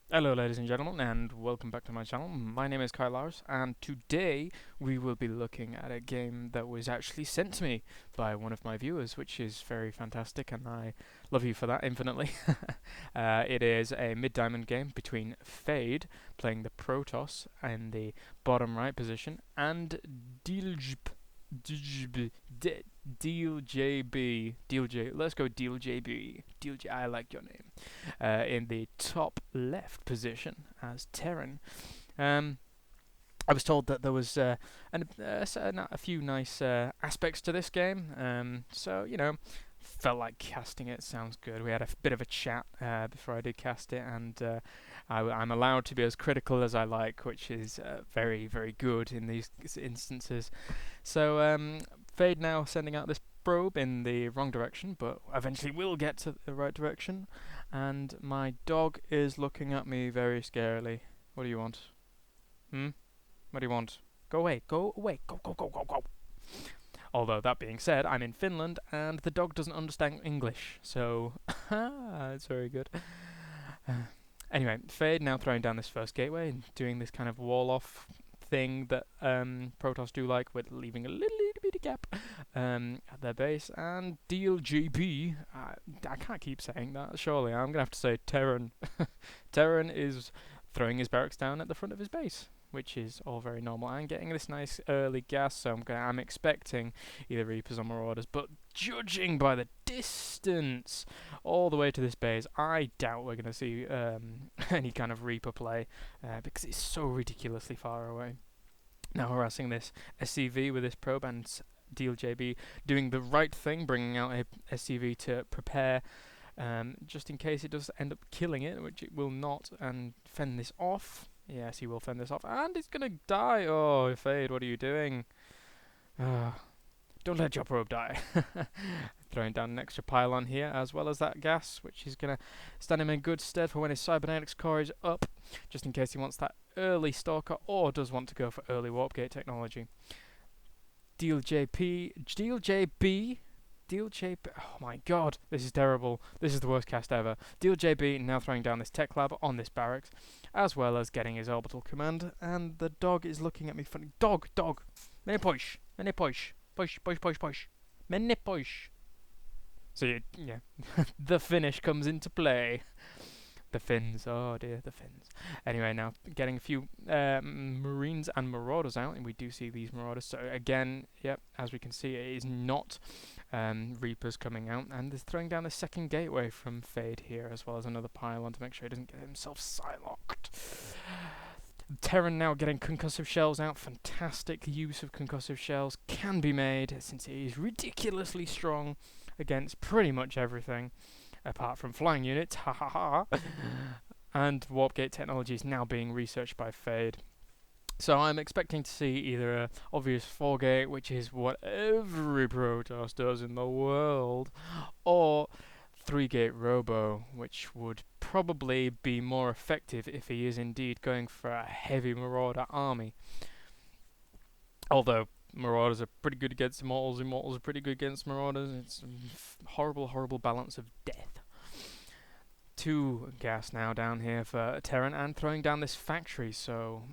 Hello, ladies and gentlemen, and welcome back to my channel. My name is Kyle Lars, and today we will be looking at a game that was actually sent to me by one of my viewers, which is very fantastic, and I love you for that infinitely. It is a mid-diamond game between Fade, playing the Protoss in the bottom right position, and Dealjb. Dealjb. Dealjb. Let's go Dealjb. Dealjb. I like your name in the top left position as Terran. Um, I was told that there was a few nice aspects to this game, so felt like casting it. Sounds good. We had a bit of a chat before I did cast it, and I'm allowed to be as critical as I like, which is very, very good in these instances. So Fade now sending out this probe in the wrong direction, but eventually will get to the right direction. And my dog is looking at me very scarily. What do you want? Hmm? What do you want? Go away, go away, go, go, go, go, go. Although, that being said, I'm in Finland and the dog doesn't understand English, so it's very good. Anyway, Fade now throwing down this first gateway and doing this kind of wall off thing that Protoss do like, with leaving a little bitty gap at their base. And Dealjb, I can't keep saying that, surely. I'm going to have to say Terran. Terran is throwing his barracks down at the front of his base, which is all very normal. I'm getting this nice early gas, so I'm expecting either Reapers or Marauders, but judging by the distance all the way to this base, I doubt we're going to see any kind of Reaper play because it's so ridiculously far away. Now harassing this SCV with this probe, and Dealjb doing the right thing, bringing out a SCV to prepare just in case it does end up killing it, which it will not, and fend this off. Yes, he will fend this off, and it's gonna die. Oh, Fade, what are you doing? Don't let your probe die. Throwing down an extra pylon here, as well as that gas, which is gonna stand him in good stead for when his cybernetics core is up, just in case he wants that early stalker or does want to go for early warp gate technology. Dealjb. Oh my god, this is terrible. This is the worst cast ever. Dealjb now throwing down this tech lab on this barracks, as well as getting his orbital command, and the dog is looking at me funny. Dog! Mene push! Push. Mene push! So, yeah, the finish comes into play. The Finns, oh dear, the Finns. Anyway, now getting a few Marines and Marauders out, and we do see these Marauders. So again, yep, as we can see, it is not Reapers coming out, and is throwing down the second gateway from Fade here, as well as another pylon to make sure he doesn't get himself silocked. Terran now getting concussive shells out. Fantastic use of concussive shells can be made, since it is ridiculously strong against pretty much everything apart from flying units, ha ha ha. And warp gate technology is now being researched by Fade. So I'm expecting to see either a obvious 4-gate, which is what every Protoss does in the world, or 3-gate Robo, which would probably be more effective if he is indeed going for a heavy Marauder army. Although Marauders are pretty good against Immortals, Immortals are pretty good against Marauders. It's a horrible, horrible balance of death. 2 gas now down here for Terran, and throwing down this factory, so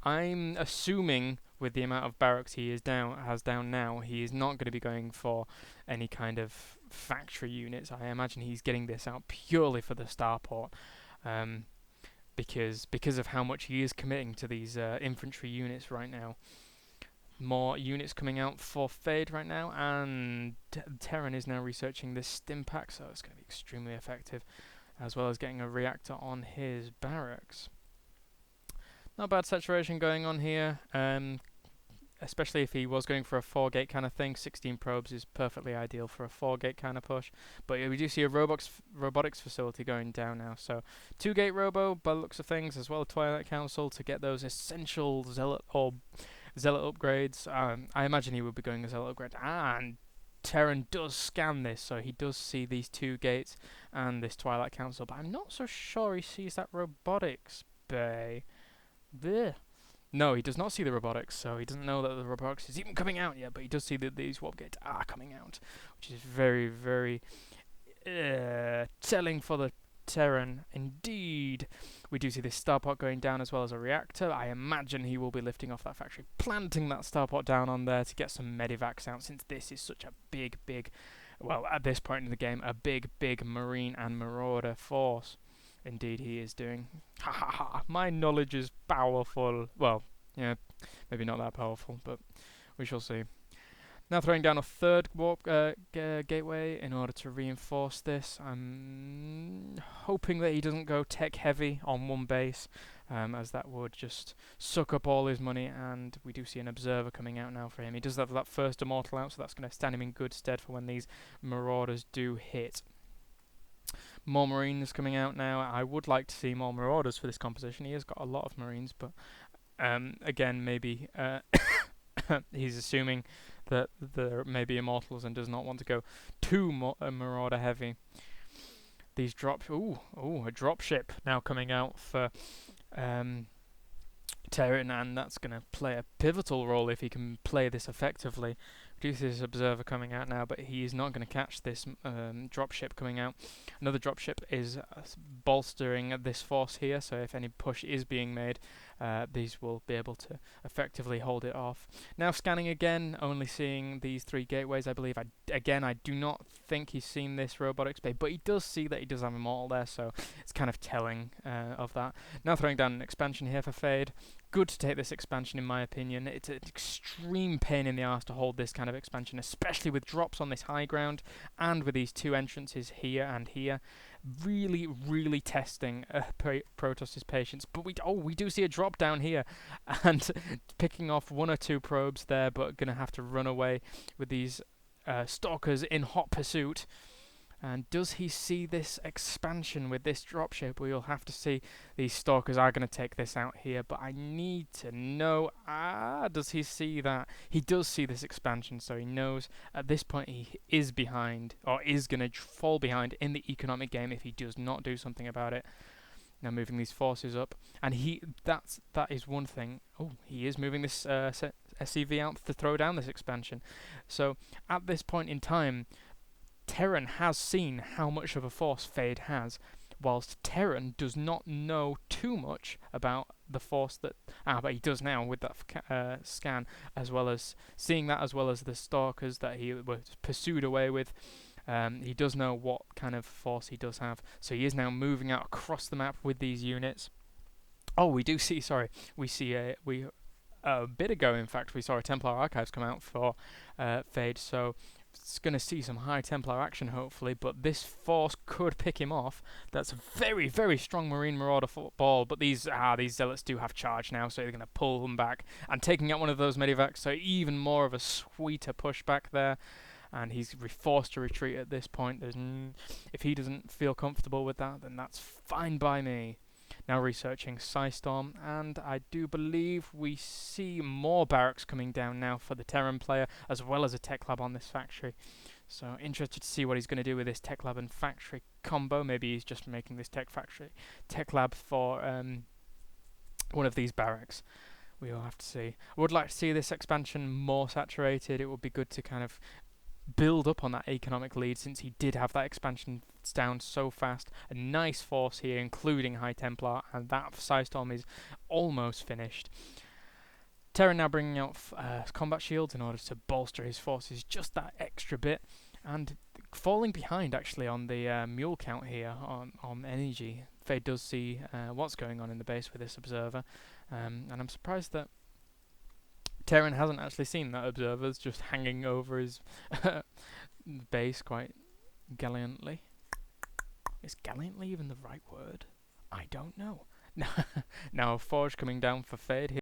I'm assuming with the amount of barracks he has down now, he is not going to be going for any kind of factory units. I imagine he's getting this out purely for the starport, because of how much he is committing to these infantry units right now. More units coming out for Fade right now, and Terran is now researching this stim pack, so it's going to be extremely effective, as well as getting a reactor on his barracks. Not bad saturation going on here, especially if he was going for a 4-gate kind of thing. 16 probes is perfectly ideal for a 4-gate kind of push, but we do see a robotics facility going down now, so 2-gate robo by the looks of things, as well as Twilight Council to get those essential zealot upgrades. I imagine he would be going a zealot upgrade, and Terran does scan this, so he does see these 2 gates and this Twilight Council, but I'm not so sure he sees that robotics bay. Blech. No, he does not see the robotics, so he doesn't know that the robotics is even coming out yet, but he does see that these warp gates are coming out, which is very, very telling for the Terran indeed. We do see this starpot going down as well as a reactor. I imagine he will be lifting off that factory, planting that starpot down on there to get some medivacs out, since this is such a big, well, at this point in the game, a big Marine and Marauder force. Indeed he is doing. Ha ha ha, my knowledge is powerful. Well, yeah, maybe not that powerful, but we shall see. Now throwing down a third warp gateway in order to reinforce this. I'm hoping that he doesn't go tech heavy on one base, as that would just suck up all his money, and we do see an observer coming out now for him. He does have that first immortal out, so that's going to stand him in good stead for when these marauders do hit. More marines coming out now. I would like to see more marauders for this composition. He has got a lot of marines, but again, maybe he's assuming that there may be immortals and does not want to go too marauder heavy. These drops. Ooh, a dropship now coming out for Terran, and that's going to play a pivotal role if he can play this effectively. We do see this observer coming out now, but he is not going to catch this dropship coming out. Another dropship is bolstering this force here, so if any push is being made, these will be able to effectively hold it off. Now scanning again, only seeing these 3 gateways, I believe. I do not think he's seen this robotics bay, but he does see that he does have a mortal there, so it's kind of telling of that. Now throwing down an expansion here for Fade. Good to take this expansion, in my opinion. It's an extreme pain in the arse to hold this kind of expansion, especially with drops on this high ground and with these 2 entrances here and here. Really testing Protoss' patience. But we do see a drop down here, and picking off 1 or 2 probes there, but gonna have to run away with these stalkers in hot pursuit. And does he see this expansion with this dropship? We'll have to see. These stalkers are going to take this out here, but I need to know, does he see that? He does see this expansion, so he knows at this point he is behind, or is going to fall behind in the economic game if he does not do something about it. Now moving these forces up, and that is one thing. Oh, he is moving this SCV out to throw down this expansion. So at this point in time, Terran has seen how much of a force Fade has, whilst Terran does not know too much about the force that... but he does now with that scan, as well as seeing that, as well as the stalkers that he was pursued away with. He does know what kind of force he does have, so he is now moving out across the map with these units. Oh, we do see, we see a bit ago, in fact, we saw a Templar Archives come out for Fade, so it's going to see some high Templar action, hopefully, but this force could pick him off. That's a very strong Marine Marauder ball, but these Zealots do have charge now, so they're going to pull them back, and taking out one of those medivacs, so even more of a sweeter pushback there, and he's forced to retreat at this point. If he doesn't feel comfortable with that, then that's fine by me. Now researching Psystorm, and I do believe we see more barracks coming down now for the Terran player, as well as a tech lab on this factory. So interested to see what he's going to do with this tech lab and factory combo. Maybe he's just making this tech lab for one of these barracks. We will have to see. I would like to see this expansion more saturated. It would be good to kind of build up on that economic lead, since he did have that expansion down so fast. A nice force here, including High Templar, and that Psystorm is almost finished. Terran now bringing out combat shields in order to bolster his forces just that extra bit, and falling behind actually on the mule count here on energy. Fade does see what's going on in the base with this observer, and I'm surprised that Terran hasn't actually seen that observer's just hanging over his base quite gallantly. Is gallantly even the right word? I don't know. Now a forge coming down for Fade here.